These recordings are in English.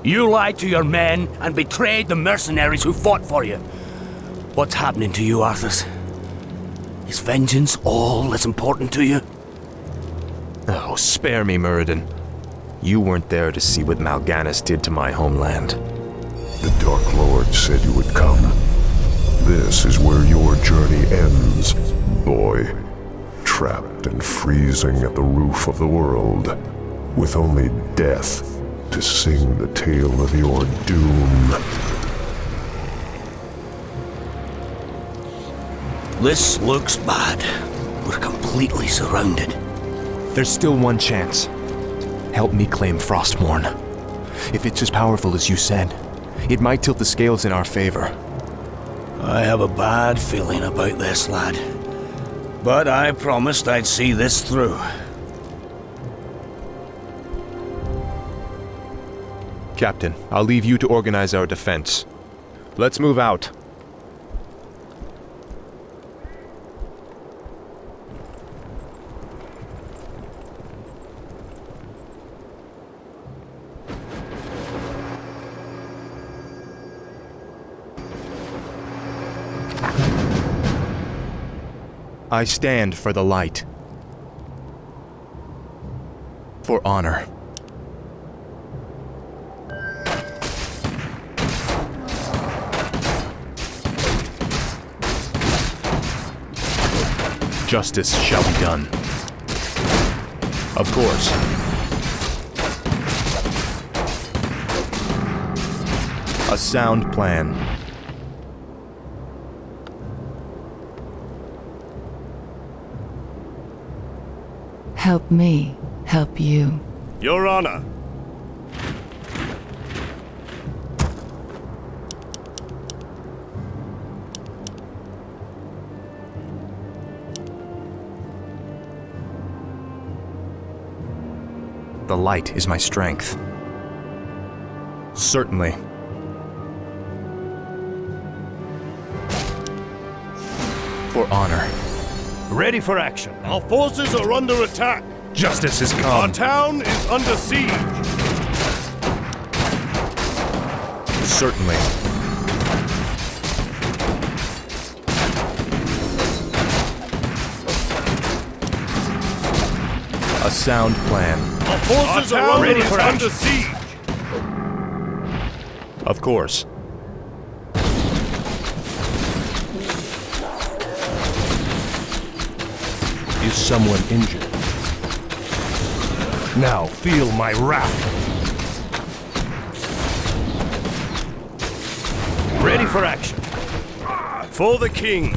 You lied to your men and betrayed the mercenaries who fought for you. What's happening to you, Arthas? Is vengeance all that's important to you? Oh, spare me, Muradin. You weren't there to see what Mal'Ganis did to my homeland. The Dark Lord said you would come. This is where your journey ends, boy. Trapped and freezing at the roof of the world, with only death to sing the tale of your doom. This looks bad. We're completely surrounded. There's still one chance. Help me claim Frostmourne. If it's as powerful as you said, it might tilt the scales in our favor. I have a bad feeling about this, lad. But I promised I'd see this through. Captain, I'll leave you to organize our defense. Let's move out. I stand for the light. For honor. Justice shall be done. Of course. A sound plan. Help me, help you. Your Honor. The light is my strength. Certainly. For honor. Ready for action. Our forces are under attack. Justice has Our come. town is under siege. Certainly. A sound plan. Our forces are ready for under siege. Of course. Is someone injured? Now feel my wrath. Ready for action. For the king.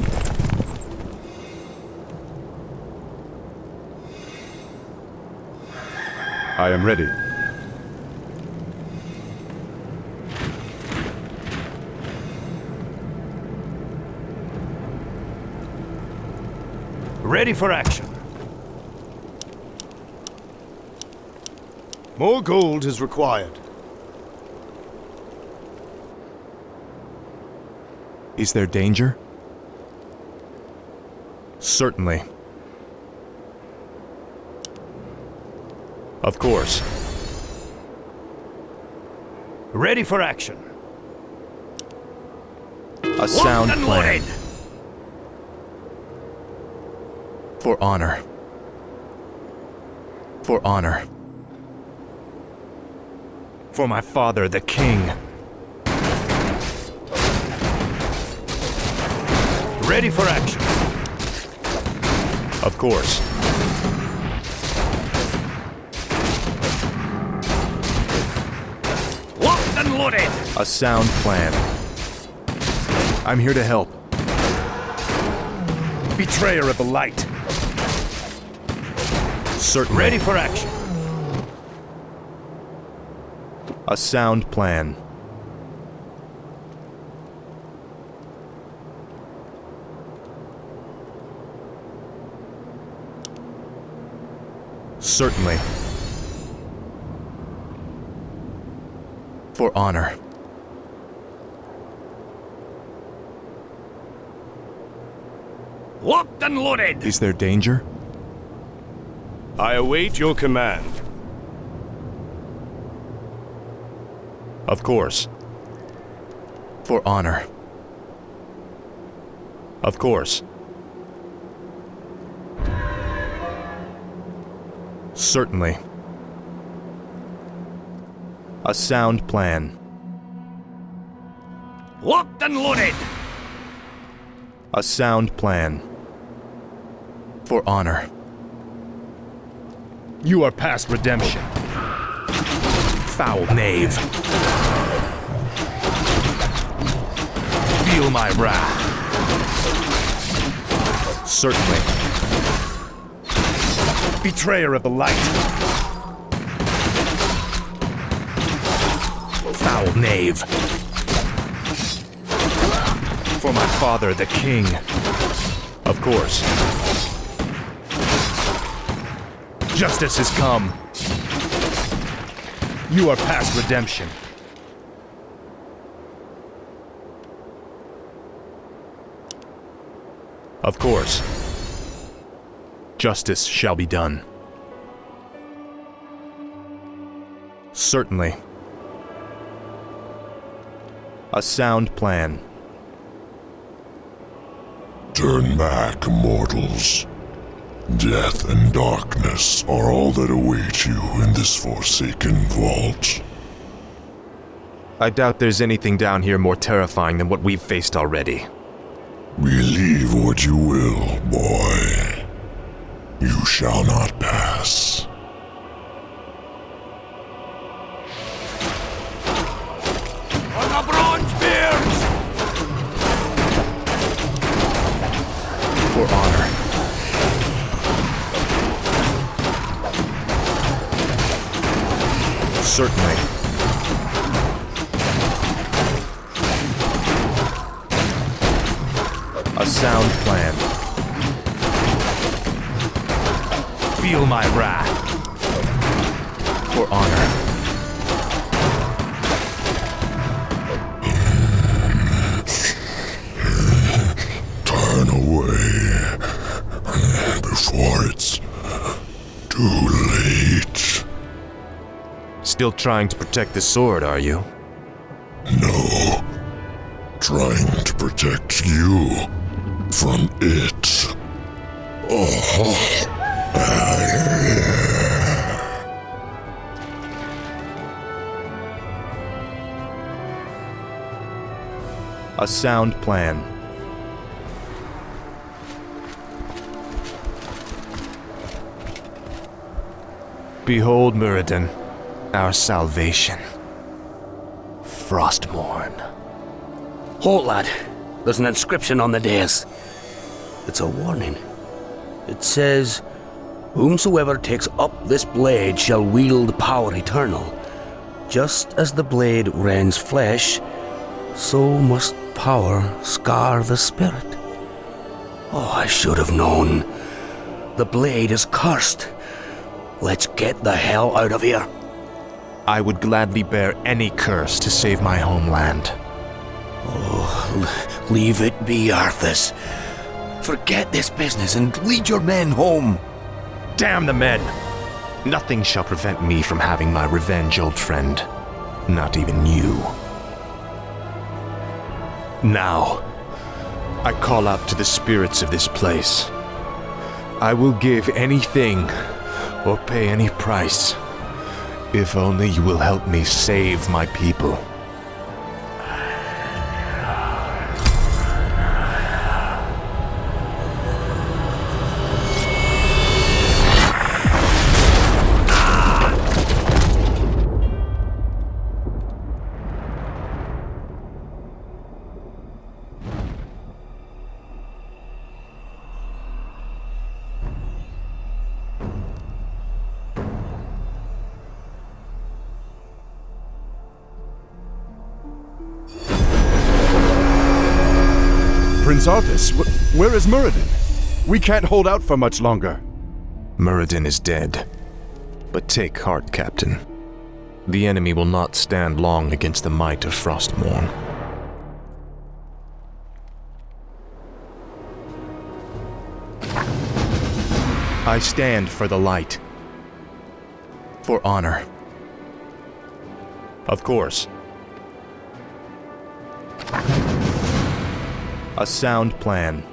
I am ready. Ready for action. More gold is required. Is there danger? Certainly. Of course. Ready for action. A sound Locked and plan. loaded. For honor. For honor. For my father, the king. Ready for action. Of course. Locked and loaded. A sound plan. I'm here to help. Betrayer of the light. Certainly. Ready for action. A sound plan. Certainly. For honor. Locked and loaded. Is there danger? I await your command. Of course. For honor. Of course. Certainly. A sound plan. Locked and loaded! A sound plan. For honor. You are past redemption. Foul knave. Feel my wrath. Certainly. Betrayer of the light. Foul knave. For my father, the king. Of course. Justice has come. You are past redemption. Of course. Justice shall be done. Certainly. A sound plan. Turn back, mortals. Death and darkness are all that await you in this forsaken vault. I doubt there's anything down here more terrifying than what we've faced already. Believe what you will, boy. You shall not pass. On the bronze beards! For honor. Certainly. A sound plan. Feel my wrath. For honor. Turn away before it's too late. Still trying to protect the sword, are you? No. Trying to protect you from it. A sound plan. Behold, Muradin, our salvation. Frostmourne. Halt, lad. There's an inscription on the dais. It's a warning. It says, "Whomsoever takes up this blade shall wield power eternal. Just as the blade rends flesh, so must power scar the spirit." Oh, I should have known. The blade is cursed. Let's get the hell out of here. I would gladly bear any curse to save my homeland. Leave it be, Arthas. Forget this business and lead your men home. Damn the men! Nothing shall prevent me from having my revenge, old friend. Not even you. Now, I call out to the spirits of this place. I will give anything or pay any price, if only you will help me save my people. Prince Arthas, where is Muradin? We can't hold out for much longer. Muradin is dead. But take heart, Captain. The enemy will not stand long against the might of Frostmourne. I stand for the light. For honor. Of course. A sound plan.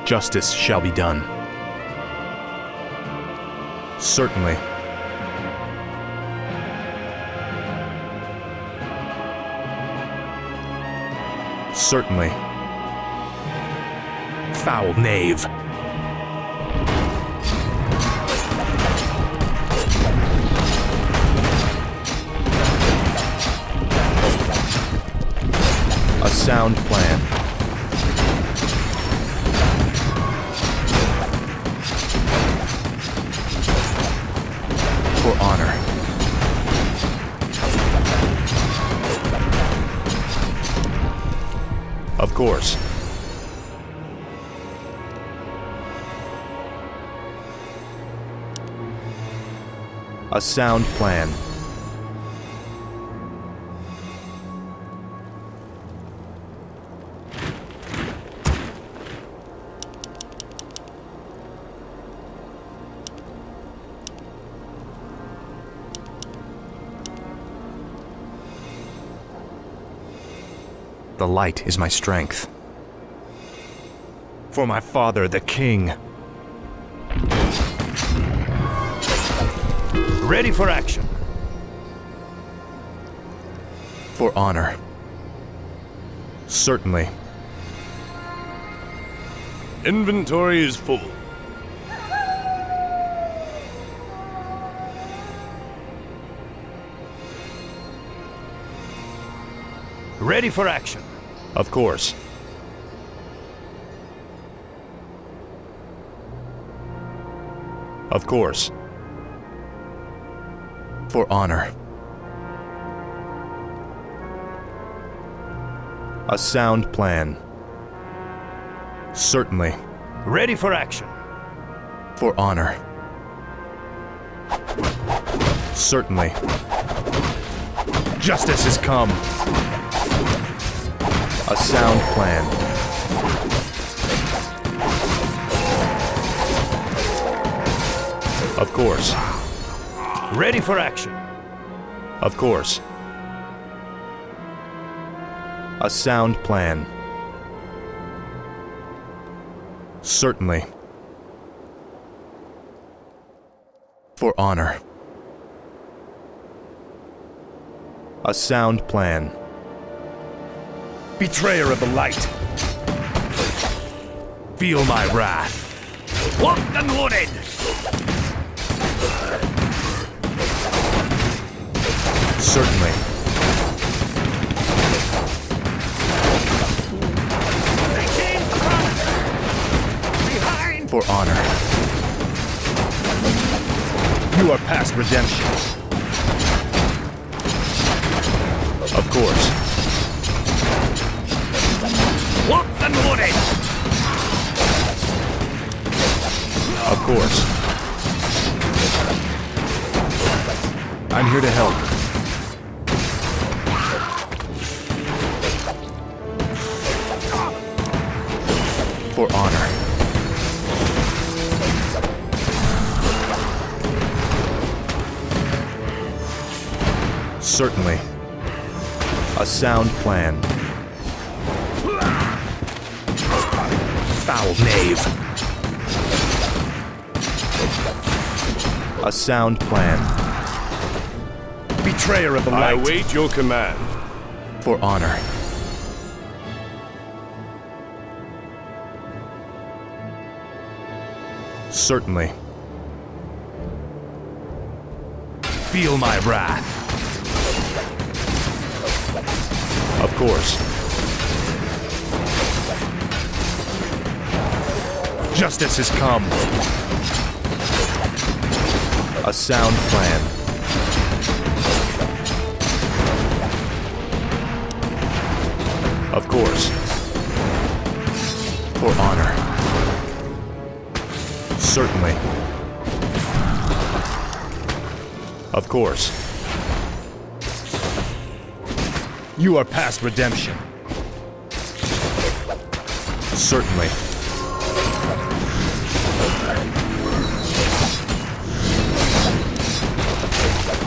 Justice shall be done. Certainly. Certainly. Foul knave. A sound plan. For honor. Of course. A sound plan. The light is my strength. For my father, the king. Ready for action. For honor. Certainly. Inventory is full. Ready for action. Of course. Of course. For honor. A sound plan. Certainly. Ready for action. For honor. Certainly. Justice has come. A sound plan. Of course. Ready for action. Of course. A sound plan. Certainly. For honor. A sound plan. Betrayer of the light. Feel my wrath. Locked and loaded. Certainly. Behind. For honor. You are past redemption. Of course. Locked and loaded. Of course. I'm here to help. For honor. Certainly. A sound plan. Foul knave. A sound plan. Betrayer of the light. I await your command. For honor. Certainly. Feel my wrath. Of course. Justice has come. A sound plan. Of course. For honor. Certainly. Of course. You are past redemption. Certainly.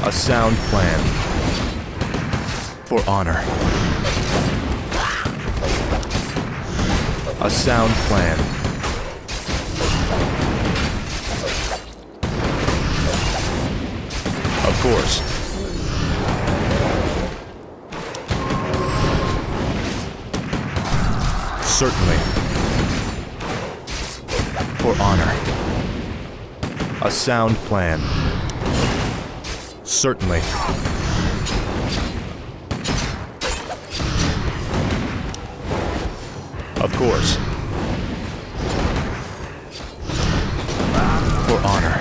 A sound plan. For honor. A sound plan. Of course. Certainly. For honor. A sound plan. Certainly. Of course. For honor.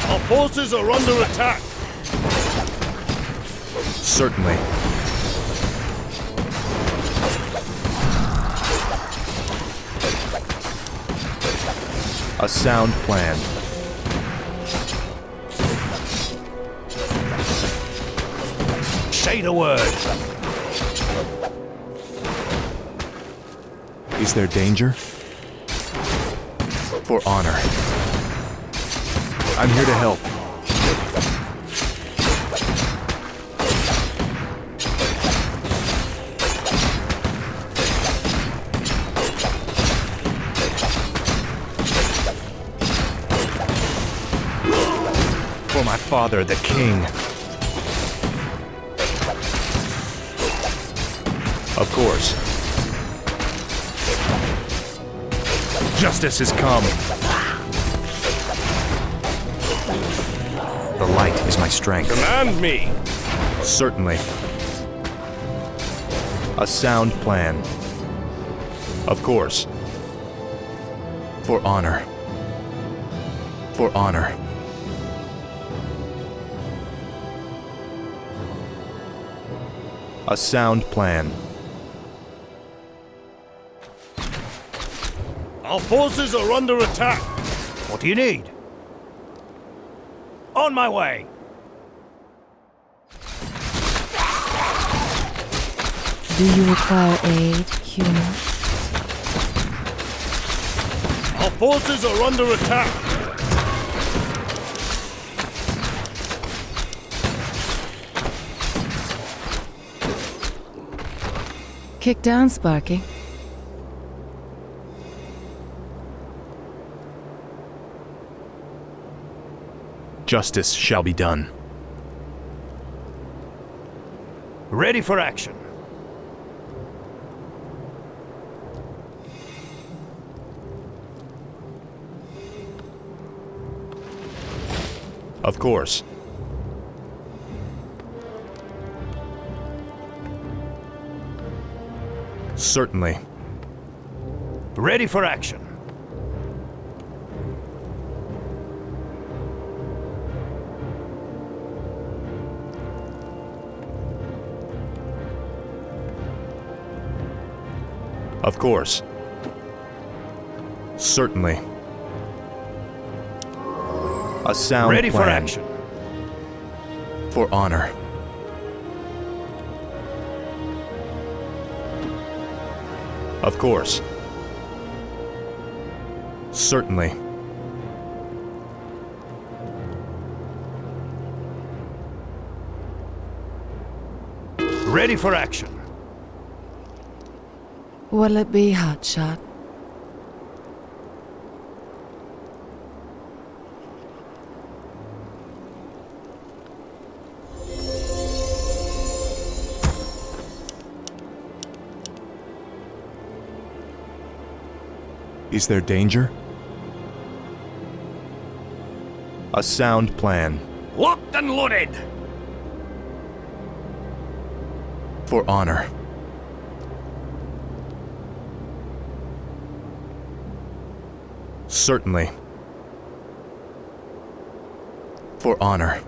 Our forces are under attack. Certainly. A sound plan. Say the word. Is there danger? For honor. I'm here to help. For my father, the king. Of course. Justice has come. The light is my strength. Command me. Certainly. A sound plan. Of course. For honor. For honor. A sound plan. Our forces are under attack. What do you need? On my way. Do you require aid, human? Our forces are under attack. Kick down, Sparky. Justice shall be done. Ready for action. Of course. Certainly. Ready for action. Of course. Certainly. A sound Ready for plan. action. For honor. Of course. Certainly. Ready for action. What'll it be, hotshot? Is there danger? A sound plan. Locked and loaded. For honor. Certainly. For honor.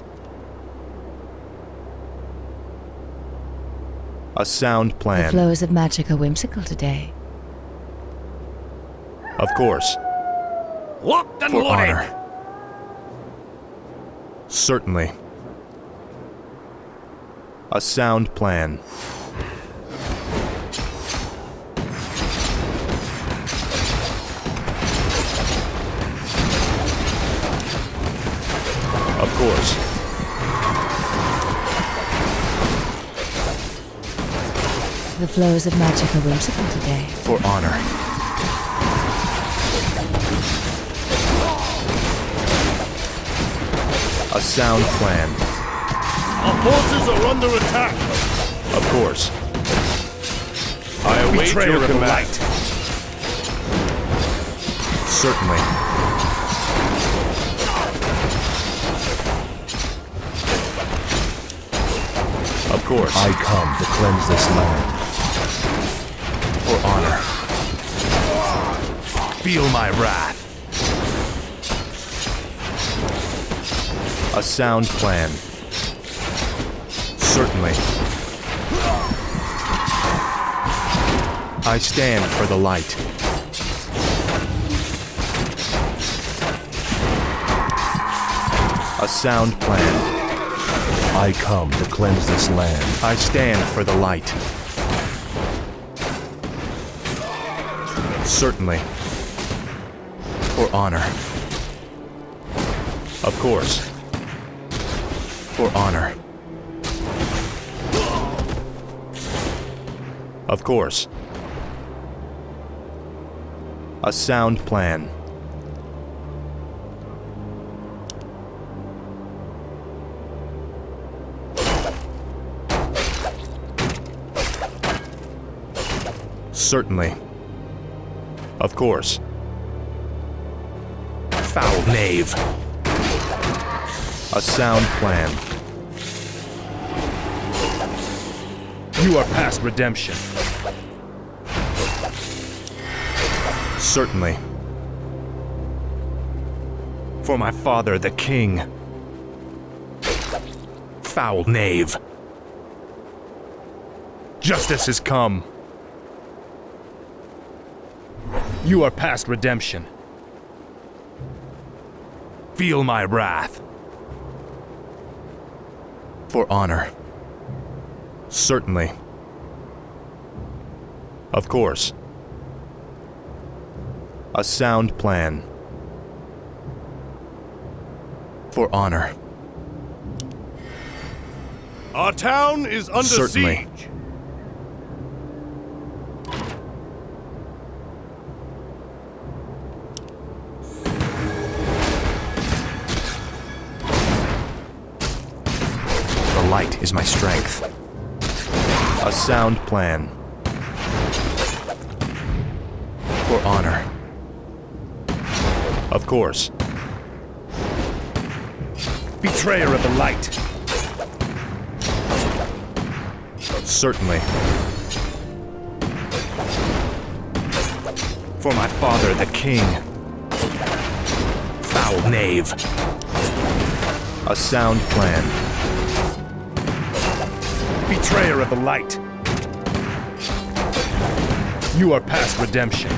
A sound The plan. flows of magic are whimsical today. Of course. Locked and For loaded. honor. Certainly. A sound plan. course. The flows of magic are whimsical today. For honor. A sound plan. Our forces are under attack. Of course. I await Betrayer your of the command. light. Certainly. Of course. I come to cleanse this land. For honor. Feel my wrath. A sound plan. Certainly. I stand for the light. A sound plan. I come to cleanse this land. I stand for the light. Certainly. For honor. Of course. For honor. Of course. A sound plan. Certainly. Of course. Foul knave. A sound plan. You are past redemption. Certainly. For my father, the king. Foul knave. Justice has come. You are past redemption. Feel my wrath. For honor. Certainly. Of course. A sound plan. For honor. Our town is under Certainly. siege. The light is my strength. A sound plan. For honor. Of course. Betrayer of the light. Certainly. For my father, the king. Foul knave. A sound plan. Betrayer of the light. You are past redemption.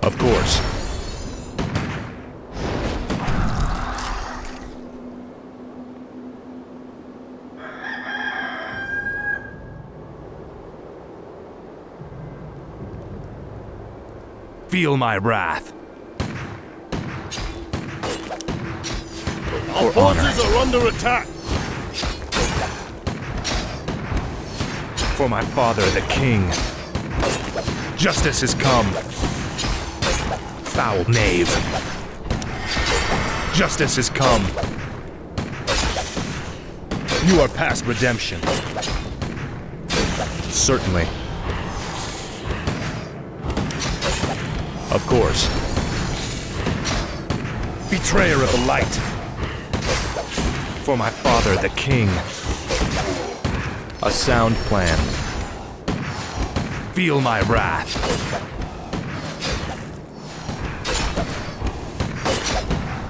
Of course. Feel my wrath. Our For honor. forces are under attack. For my father, the king. Justice has come. Foul knave. Justice has come. You are past redemption. Certainly. Of course. Betrayer of the light. For my father, the king. A sound plan. Feel my wrath.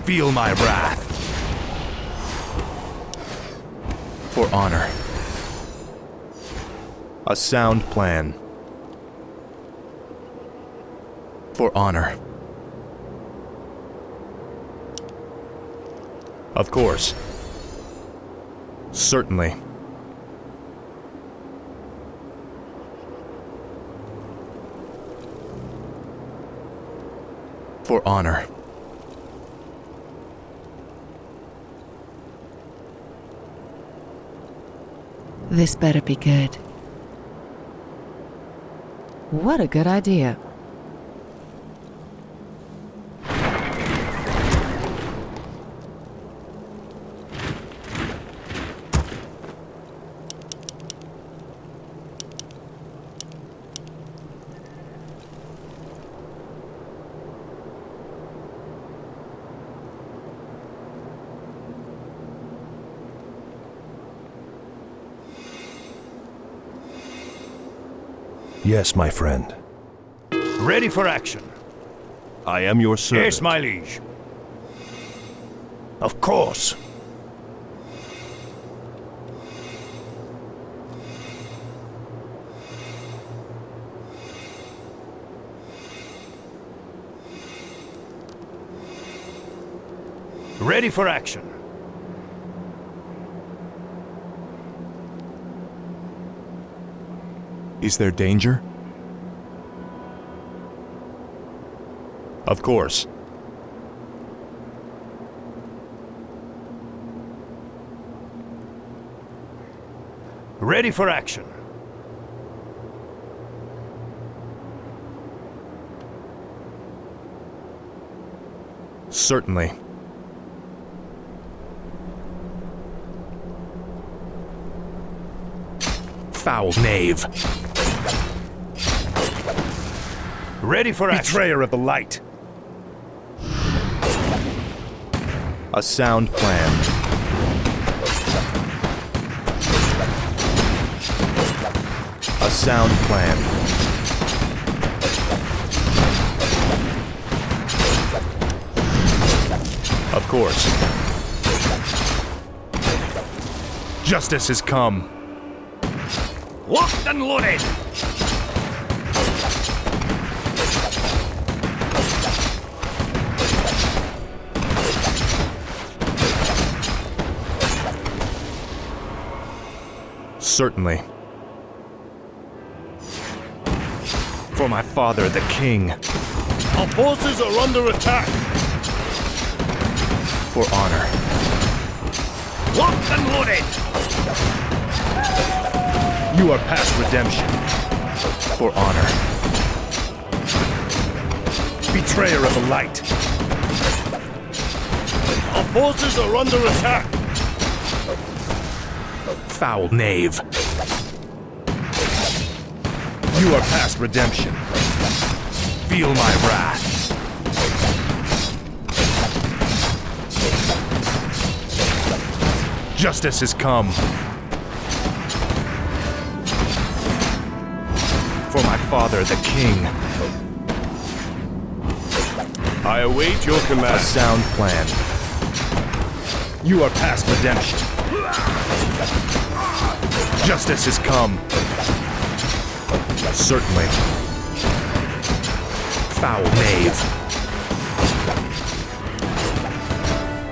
Feel my wrath. For honor. A sound plan. For honor. Of course. Certainly. For honor. This better be good. What a good idea. Yes, my friend. Ready for action. I am your servant. Yes, my liege. Of course. Ready for action. Is there danger? Of course. Ready for action. Certainly. Foul knave. Ready for action. Betrayer of the light. A sound plan. A sound plan. Of course. Justice has come. Locked and loaded! Certainly. For my father, the king. Our forces are under attack! For honor. Locked and loaded! You are past redemption. For honor. Betrayer of the light. Our forces are under attack! Foul knave. You are past redemption. Feel my wrath. Justice has come. For my father, the king. I await your A command. sound plan. You are past redemption. Justice has come. Certainly. Foul knave.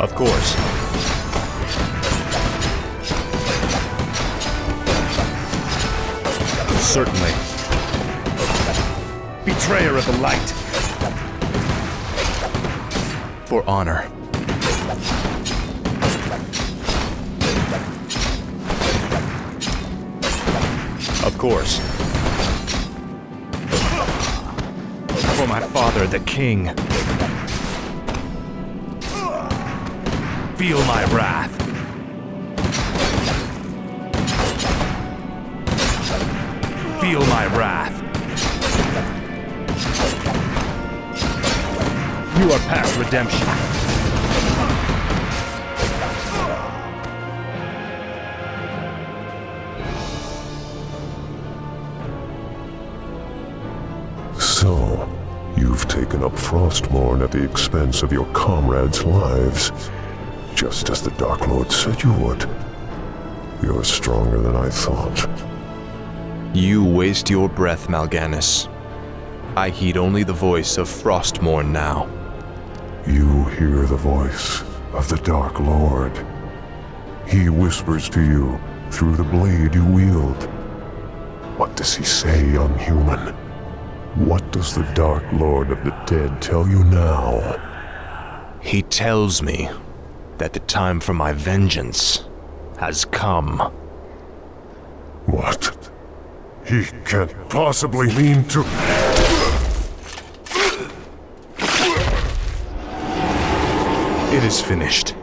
Of course. Certainly. Betrayer of the light. For honor. Of course. For my father, the king. Feel my wrath. Feel my wrath. You are past redemption. So, you've taken up Frostmourne at the expense of your comrades' lives, just as the Dark Lord said you would. You're stronger than I thought. You waste your breath, Mal'Ganis. I heed only the voice of Frostmourne now. You hear the voice of the Dark Lord. He whispers to you through the blade you wield. What does he say, young human? What does the Dark Lord of the Dead tell you now? He tells me that the time for my vengeance has come. What? He can't possibly mean to... It is finished.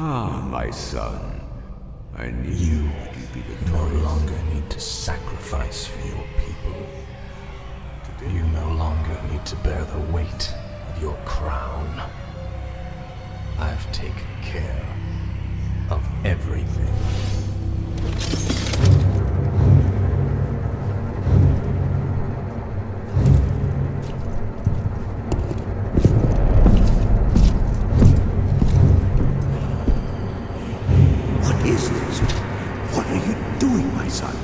Ah, my son. I knew you would be the no longer need to sacrifice for your people. You no longer need to bear the weight of your crown. I've taken care of everything. What is this? What are you doing, my son?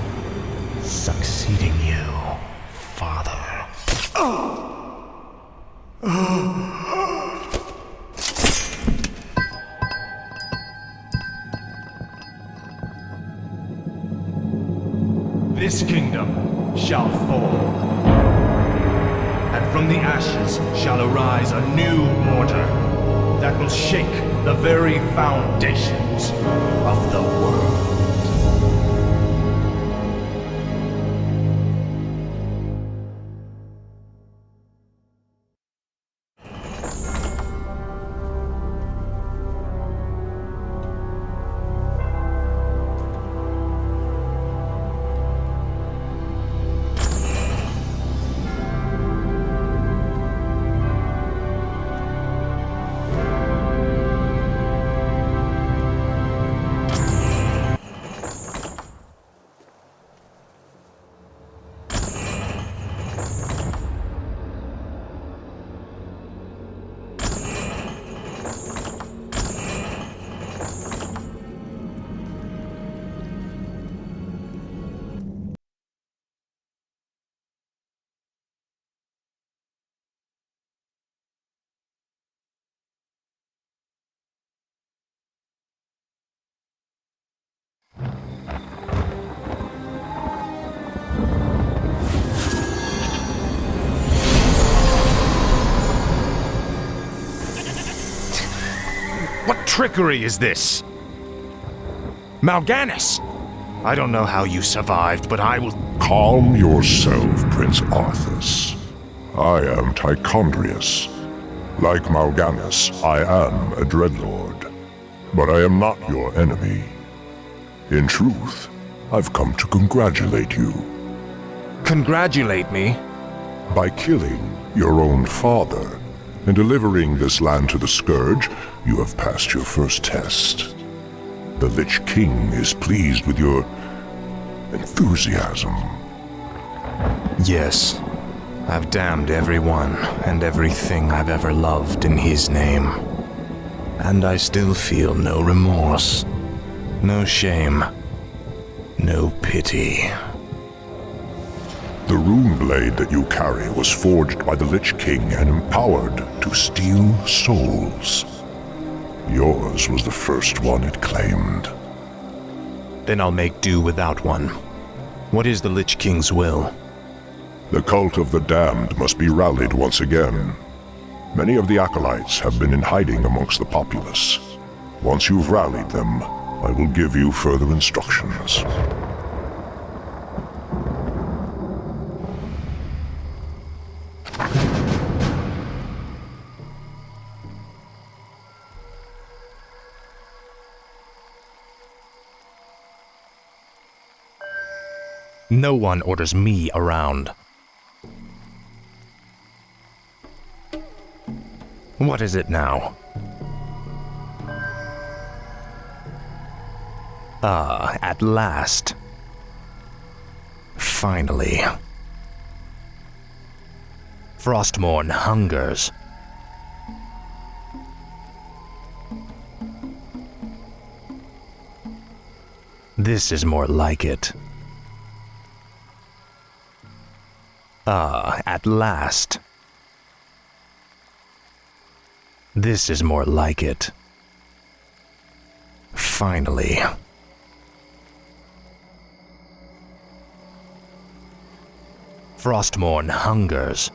Succeeding you, father. This kingdom shall fall, and from the ashes shall arise a new order that will shake the very foundations of the world. What trickery is this? Mal'Ganis! I don't know how you survived, but I will... Calm yourself, Prince Arthas. I am Tichondrius. Like Mal'Ganis, I am a Dreadlord. But I am not your enemy. In truth, I've come to congratulate you. Congratulate me? By killing your own father and delivering this land to the Scourge, you have passed your first test. The Lich King is pleased with your enthusiasm. Yes. I've damned everyone and everything I've ever loved in his name. And I still feel no remorse, no shame, no pity. The rune blade that you carry was forged by the Lich King and empowered to steal souls. Yours was the first one it claimed. Then I'll make do without one. What is the Lich King's will? The cult of the damned must be rallied once again. Many of the acolytes have been in hiding amongst the populace. Once you've rallied them, I will give you further instructions. No one orders me around. What is it now? Ah, at last. Finally. Frostmourne hungers. This is more like it. Ah, at last. This is more like it. Finally. Frostmourne hungers.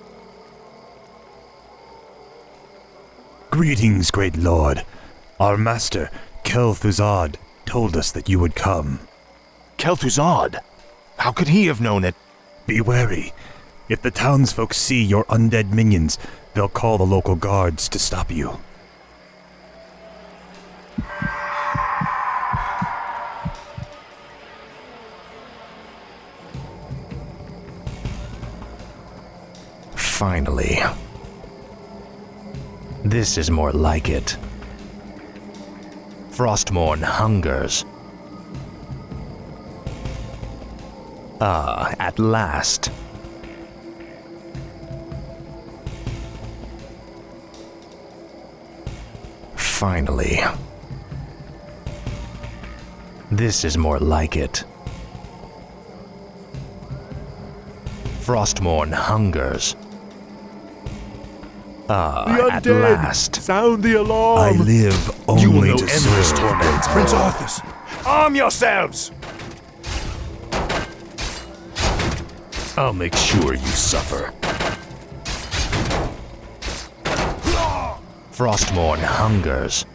Greetings, great lord. Our master, Kel'Thuzad, told us that you would come. Kel'Thuzad? How could he have known it? Be wary. If the townsfolk see your undead minions, they'll call the local guards to stop you. Finally. This is more like it. Frostmourne hungers. Ah, at last. Finally. This is more like it. Frostmourne hungers. Ah, at last. Sound the alarm! I live You will only know to endless serve. torment. Prince Arthas! Arm yourselves! I'll make sure you suffer. Frostmourne hungers.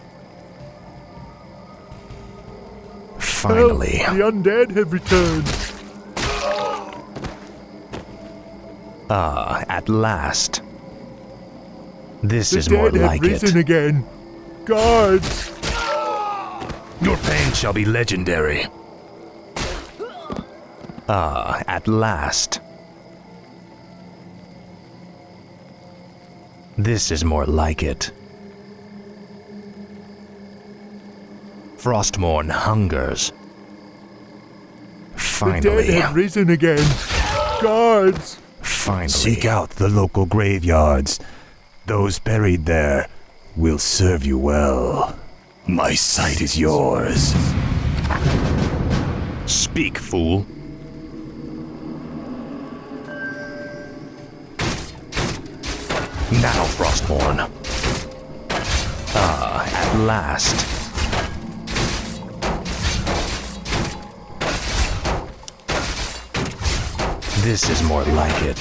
Finally. The undead have returned. Ah, at last. This The is more dead have like risen it. again. Guards! Your pain shall be legendary. Ah, at last. This is more like it. Frostmourne hungers. The Finally. dead have risen again. Guards! Finally. Seek out the local graveyards. Those buried there will serve you well. My sight is yours. Speak, fool. Now, Frostmourne. Ah, at last. This is more like it.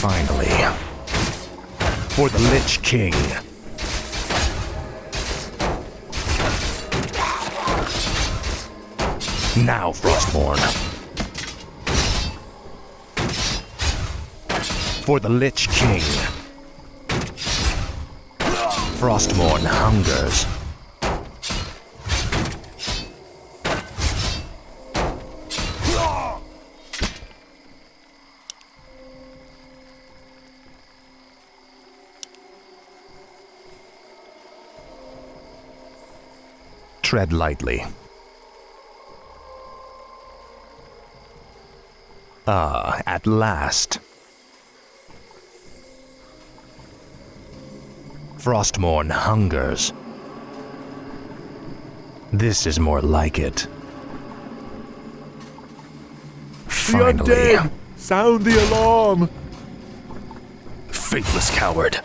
Finally. For the Lich King. Now, Frostborn. For the Lich King. Frostborn hungers. Tread lightly. Ah, at last. Frostmourne hungers. This is more like it. Finally. The undead! Sound the alarm! Faithless coward.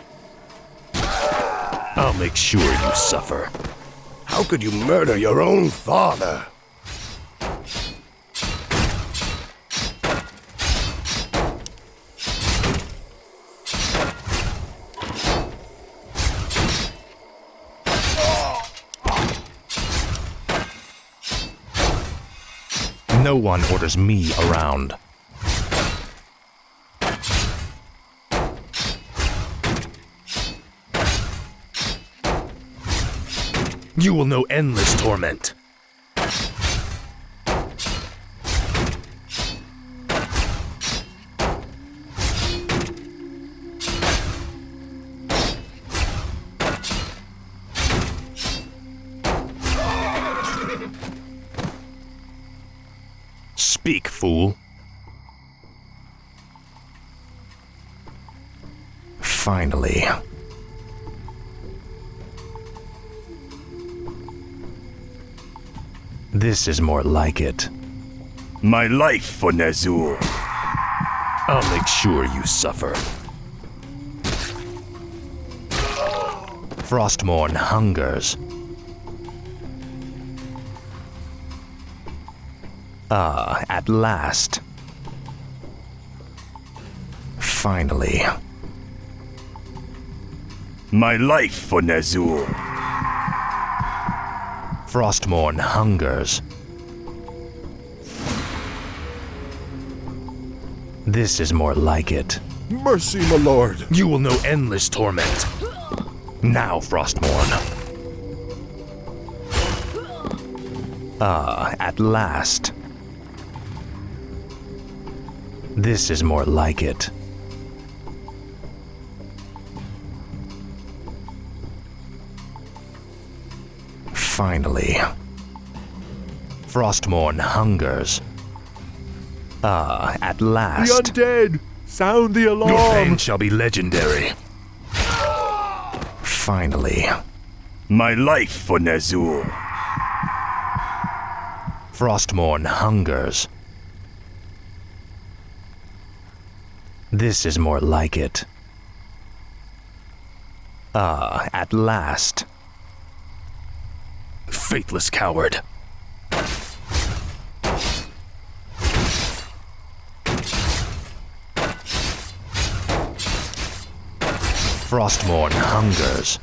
I'll make sure you suffer. How could you murder your own father? No one orders me around. You will know endless torment. Speak, fool. Finally. This is more like it. My life for Nazul. I'll make sure you suffer. Frostmourne hungers. Ah, at last. Finally. My life for Nazul. Frostmourne hungers. This is more like it. Mercy, my lord! You will know endless torment. Now, Frostmourne. Ah, at last. This is more like it. Finally. Frostmourne hungers. Ah, at last. The undead! Sound the alarm! Your pain shall be legendary. Finally. My life for Nazul. Frostmourne hungers. This is more like it. Ah, at last. Faithless coward. Frostmourne hungers.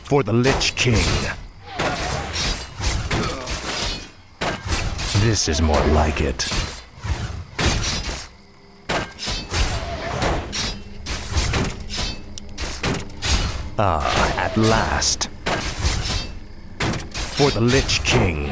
For the Lich King. This is more like it. Ah, at last. For the Lich King.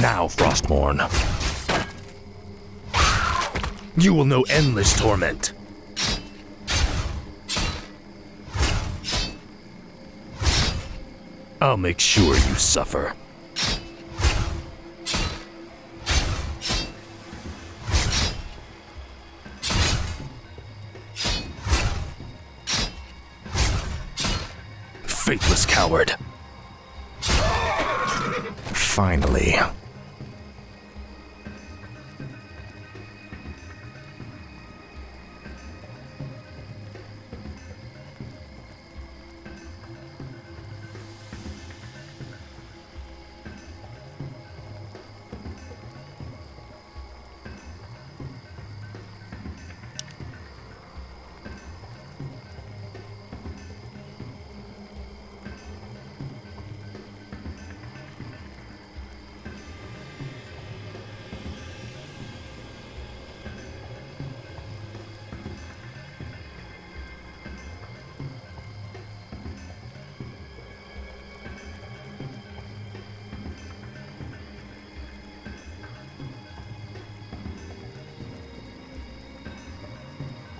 Now, Frostmourne. You will know endless torment. I'll make sure you suffer. Faithless coward. Finally.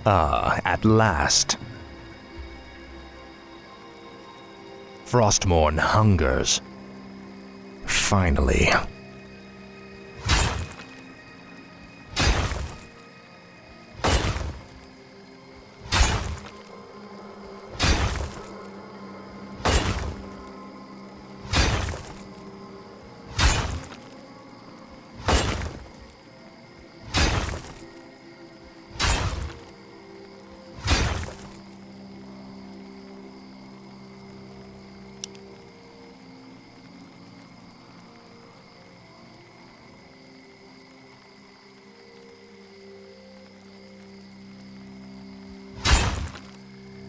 At last. Frostmourne hungers. Finally.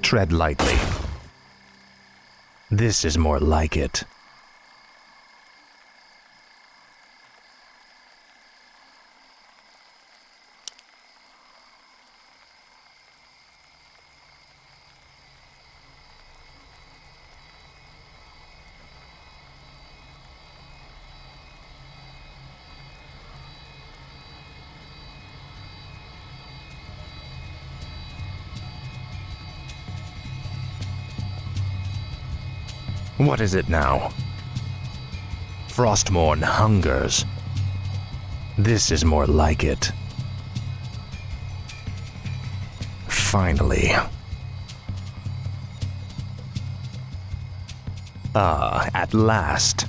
Tread lightly. This is more like it. What is it now? Frostmourne hungers. This is more like it. Finally. At last.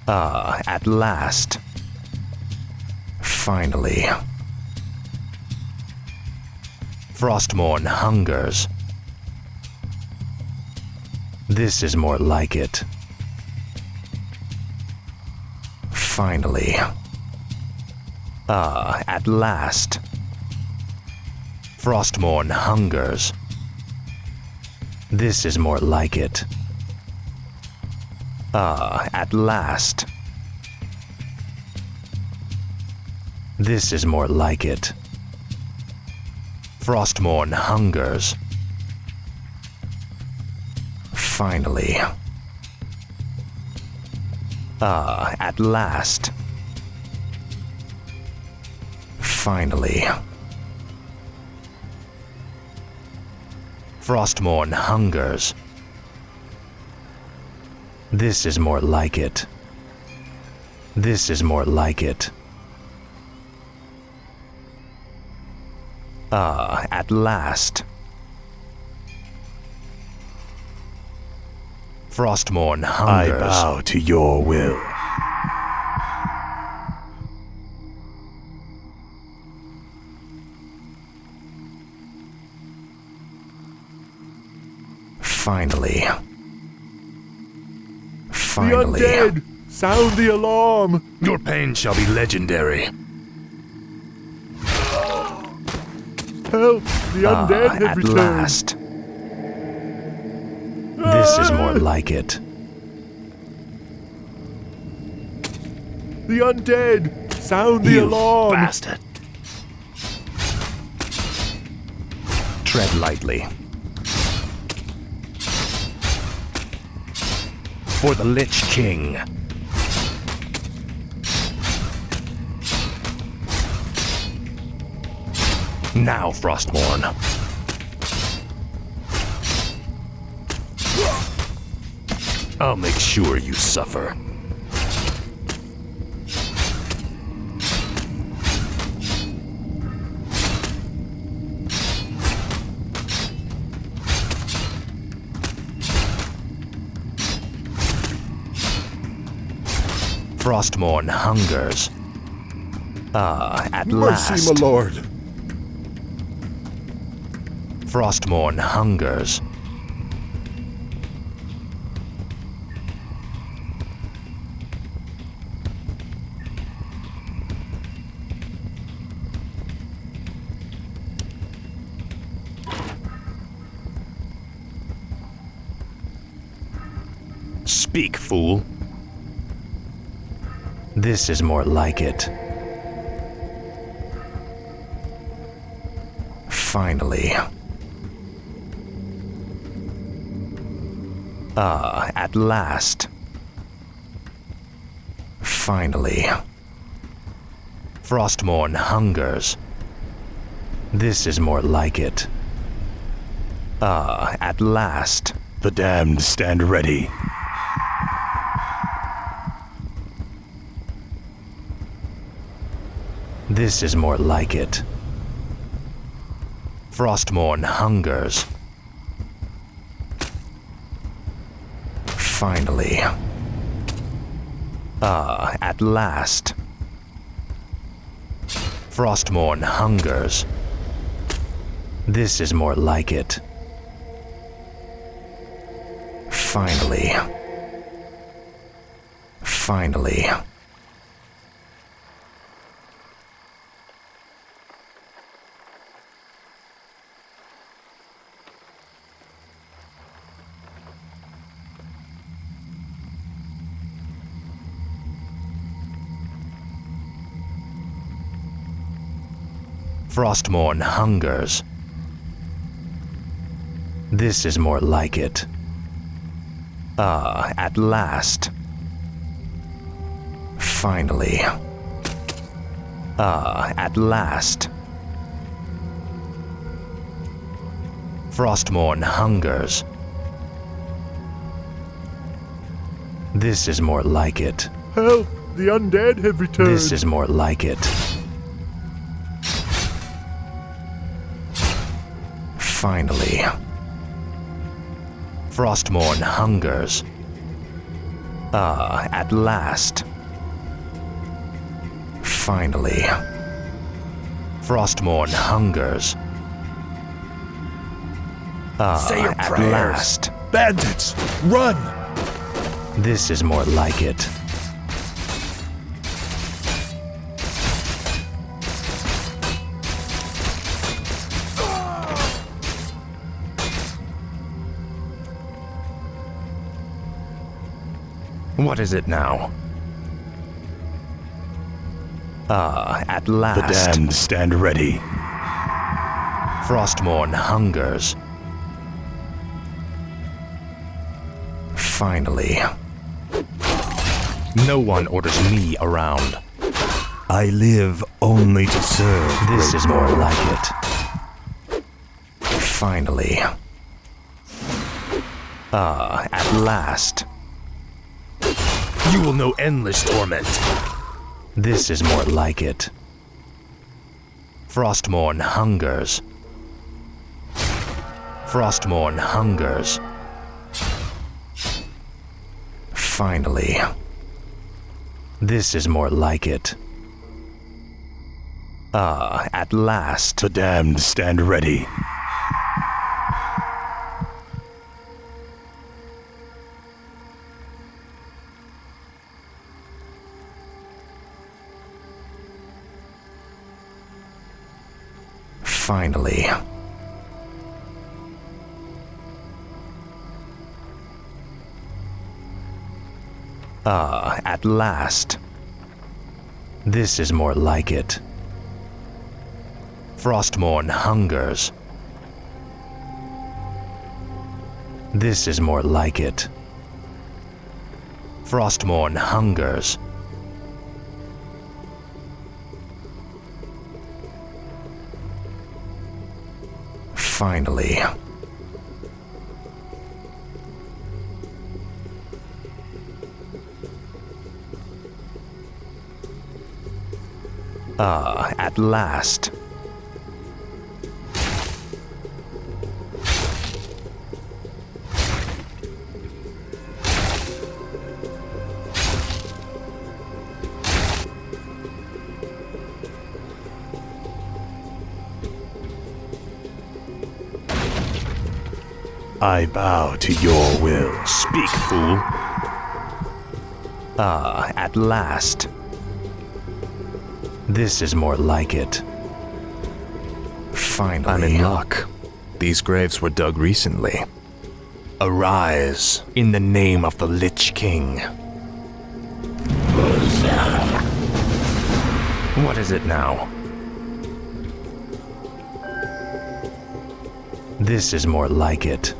At last. Finally. Frostmourne hungers. This is more like it. Finally. At last. Frostmourne hungers. This is more like it. At last. This is more like it. Frostmourne hungers. Finally. At last. Finally. Frostmourne hungers. This is more like it. This is more like it. At last. Frostmourne hungers. I bow to your will. Finally. Finally. The undead! Sound the alarm! Your pain shall be legendary. Help! The undead have At returned! last. This is more like it. The undead! Sound the You alarm! bastard. Tread lightly. For the Lich King. Now, Frostmourne. I'll make sure you suffer. Frostmourne hungers. At last. Mercy, my lord! Frostmourne hungers. Speak, fool. This is more like it. Finally. At last. Finally. Frostmourne hungers. This is more like it. Ah, at last. The damned stand ready. This is more like it. Frostmourne hungers. Finally. Ah, at last. Frostmourne hungers. This is more like it. Finally. Finally. Frostmourne hungers. This is more like it. Ah, at last. Finally. Ah, at last. Frostmourne hungers. This is more like it. Help! The undead have returned. This is more like it. Finally. Frostmourne hungers. Ah, at last. Finally. Frostmourne hungers. Ah, Say your at prayers. last. Bandits! Run! This is more like it. What is it now? Ah, at last. The damned stand ready. Frostmourne hungers. Finally. No one orders me around. I live only to serve. This great is more lord. like it. Finally. Ah, at last. You will know endless torment. This is more like it. Frostmourne hungers. Frostmourne hungers. Finally. This is more like it. Ah, at last. The damned stand ready. Finally. Ah, at last. This is more like it. Frostmourne hungers. This is more like it. Frostmourne hungers. Finally. Ah, at last. I bow to your will. Speak, fool. Ah, at last. This is more like it. Finally. I'm in luck. These graves were dug recently. Arise in the name of the Lich King. What is it now? This is more like it.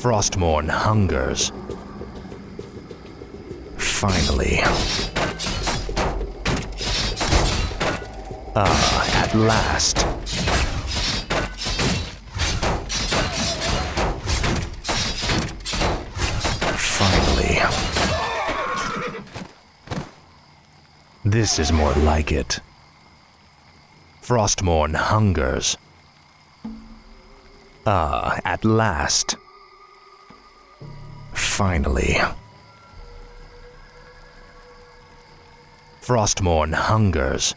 Frostmourne hungers. Finally. At last. Finally. This is more like it. Frostmourne hungers. At last. Finally. Frostmourne hungers.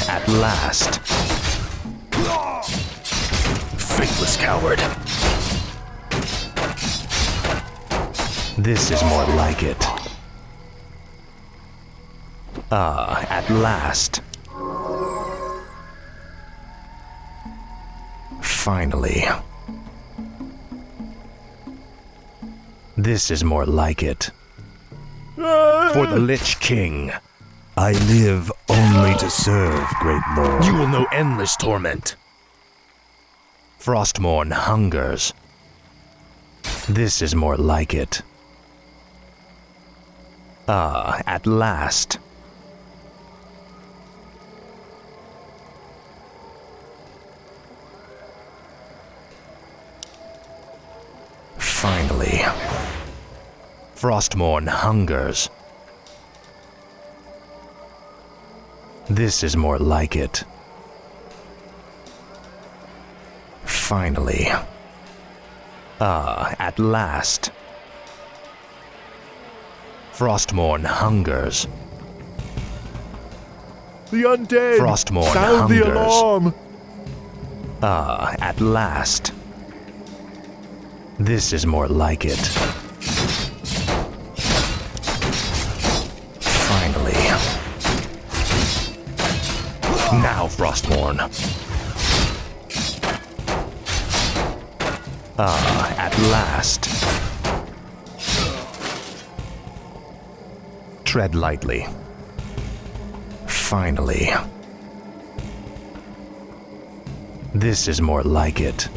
At last. Faithless coward. This is more like it. At last. Finally. This is more like it. For the Lich King. I live only to serve, great lord. You will know endless torment. Frostmourne hungers. This is more like it. At last. Finally. Frostmourne hungers. This is more like it. Finally. At last. Frostmourne hungers. The undead! Frostmourne Sound hungers. the alarm! At last. This is more like it. Finally. Now, Frostmourne. At last. Tread lightly. Finally. This is more like it.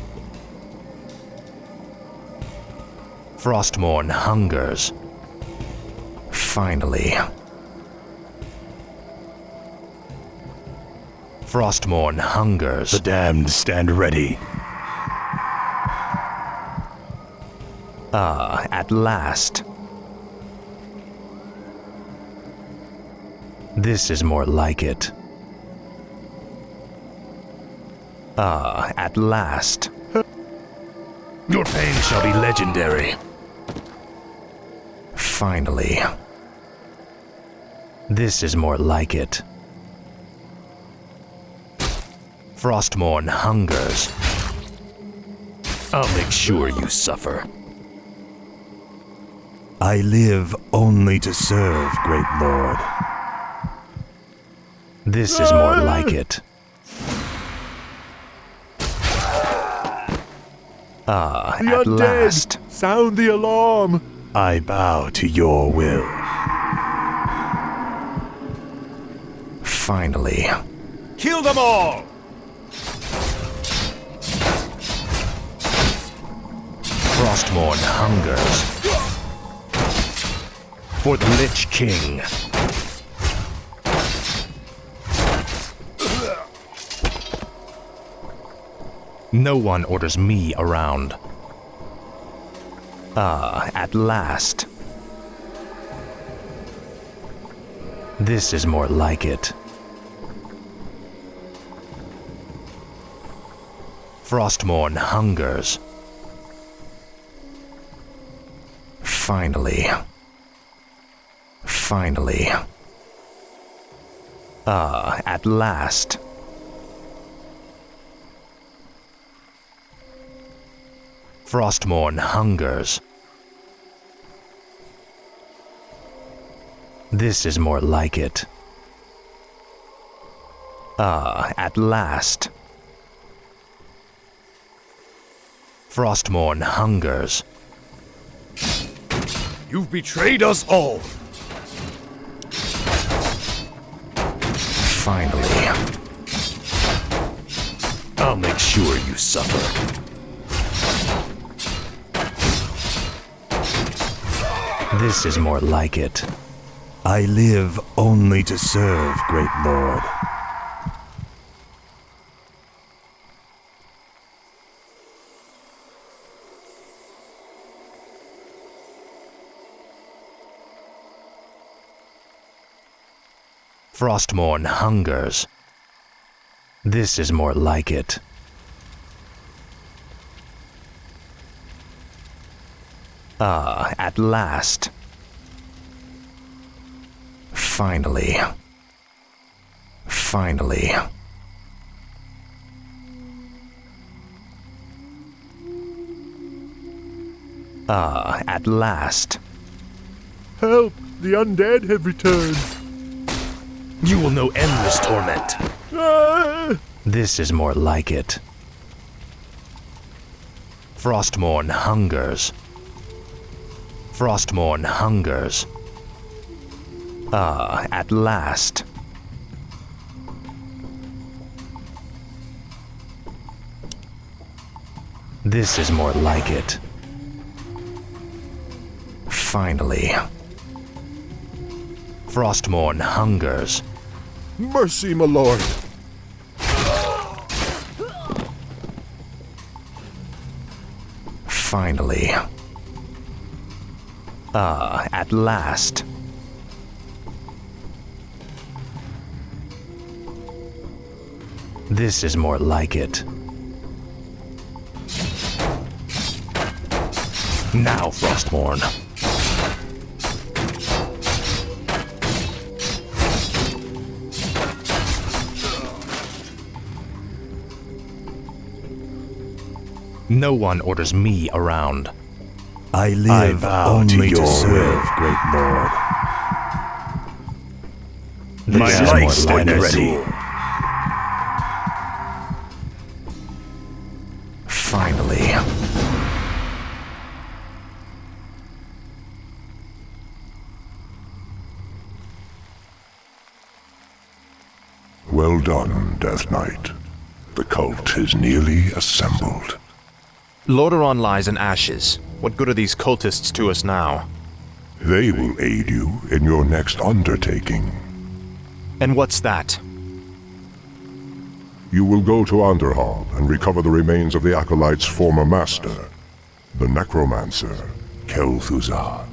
Frostmourne hungers. Finally. Frostmourne hungers. The damned stand ready. At last. This is more like it. At last. Your pain shall be legendary. Finally. This is more like it. Frostmourne hungers. I'll make sure you suffer. I live only to serve, great lord. This is more like it. The At undead! last. Sound the alarm! I bow to your will. Finally. Kill them all! Frostmourne hungers. For the Lich King. No one orders me around. At last. This is more like it. Frostmourne hungers. Finally. Finally. At last. Frostmourne hungers. This is more like it. At last. Frostmourne hungers. You've betrayed us all. Finally. I'll make sure you suffer. This is more like it. I live only to serve, great lord. Frostmourne hungers. This is more like it. Ah, at last. Finally. Finally. Ah, at last. Help! The undead have returned. You will know endless torment. This is more like it. Frostmourne hungers. Frostmourne hungers. Ah, at last. This is more like it. Finally. Frostmourne hungers. Mercy, my lord. Finally. Ah, at last. This is more like it. Now, Frostmourne. No one orders me around. I live only to serve, great lord. This is light more stand like ready. it. Finally. Well done, Death Knight. The cult is nearly assembled. Lordaeron lies in ashes. What good are these cultists to us now? They will aid you in your next undertaking. And what's that? You will go to Underhall and recover the remains of the Acolyte's former master, the necromancer, Kel'Thuzad.